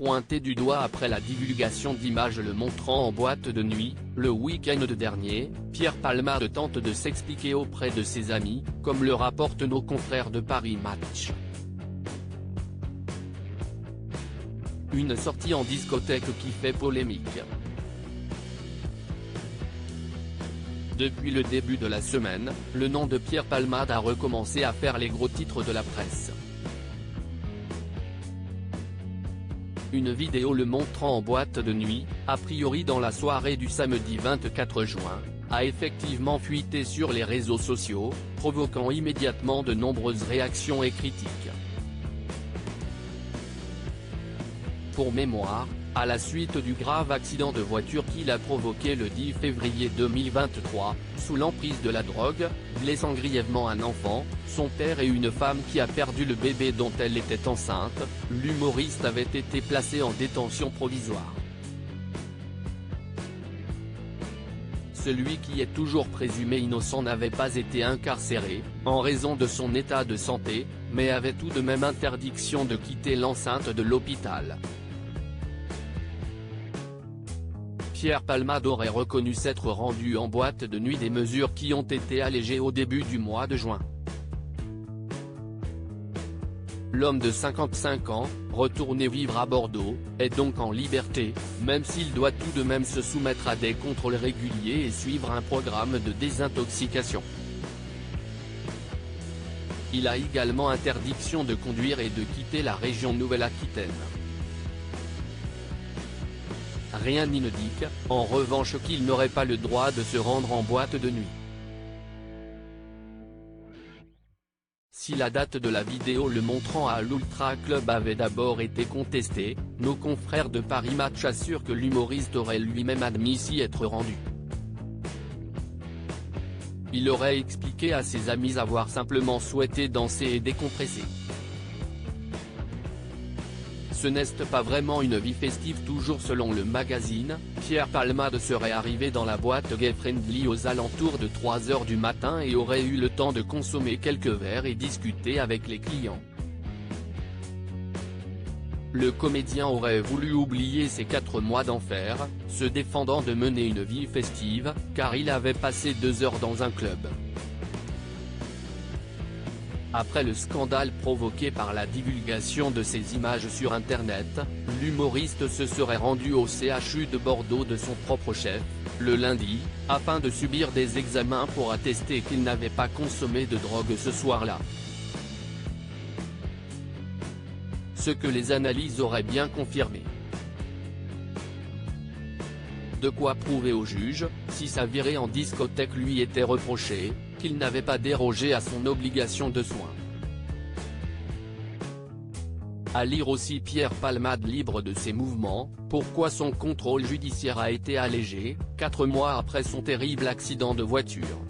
pointé du doigt après la divulgation d'images le montrant en boîte de nuit. Le week-end dernier, Pierre Palmade tente de s'expliquer auprès de ses amis, comme le rapportent nos confrères de Paris Match. Une sortie en discothèque qui fait polémique. Depuis le début de la semaine, le nom de Pierre Palmade a recommencé à faire les gros titres de la presse. Une vidéo le montrant en boîte de nuit, a priori dans la soirée du samedi 24 juin, a effectivement fuité sur les réseaux sociaux, provoquant immédiatement de nombreuses réactions et critiques. Pour mémoire, à la suite du grave accident de voiture qu'il a provoqué le 10 février 2023, sous l'emprise de la drogue, blessant grièvement un enfant, son père et une femme qui a perdu le bébé dont elle était enceinte, l'humoriste avait été placé en détention provisoire. Celui qui est toujours présumé innocent n'avait pas été incarcéré, en raison de son état de santé, mais avait tout de même interdiction de quitter l'enceinte de l'hôpital. Pierre Palmade aurait reconnu s'être rendu en boîte de nuit, des mesures qui ont été allégées au début du mois de juin. L'homme de 55 ans, retourné vivre à Bordeaux, est donc en liberté, même s'il doit tout de même se soumettre à des contrôles réguliers et suivre un programme de désintoxication. Il a également interdiction de conduire et de quitter la région Nouvelle-Aquitaine. Rien n'indique, en revanche, qu'il n'aurait pas le droit de se rendre en boîte de nuit. Si la date de la vidéo le montrant à l'Ultra Club avait d'abord été contestée, nos confrères de Paris Match assurent que l'humoriste aurait lui-même admis s'y être rendu. Il aurait expliqué à ses amis avoir simplement souhaité danser et décompresser. Ce n'est pas vraiment une vie festive. Toujours selon le magazine, Pierre Palmade serait arrivé dans la boîte Gay Friendly aux alentours de 3 h du matin et aurait eu le temps de consommer quelques verres et discuter avec les clients. Le comédien aurait voulu oublier ses 4 mois d'enfer, se défendant de mener une vie festive, car il avait passé 2 heures dans un club. Après le scandale provoqué par la divulgation de ces images sur Internet, l'humoriste se serait rendu au CHU de Bordeaux de son propre chef, le lundi, afin de subir des examens pour attester qu'il n'avait pas consommé de drogue ce soir-là. Ce que les analyses auraient bien confirmé. De quoi prouver au juge, si sa virée en discothèque lui était reprochée, qu'il n'avait pas dérogé à son obligation de soins. À lire aussi Pierre Palmade libre de ses mouvements, pourquoi son contrôle judiciaire a été allégé, 4 mois après son terrible accident de voiture.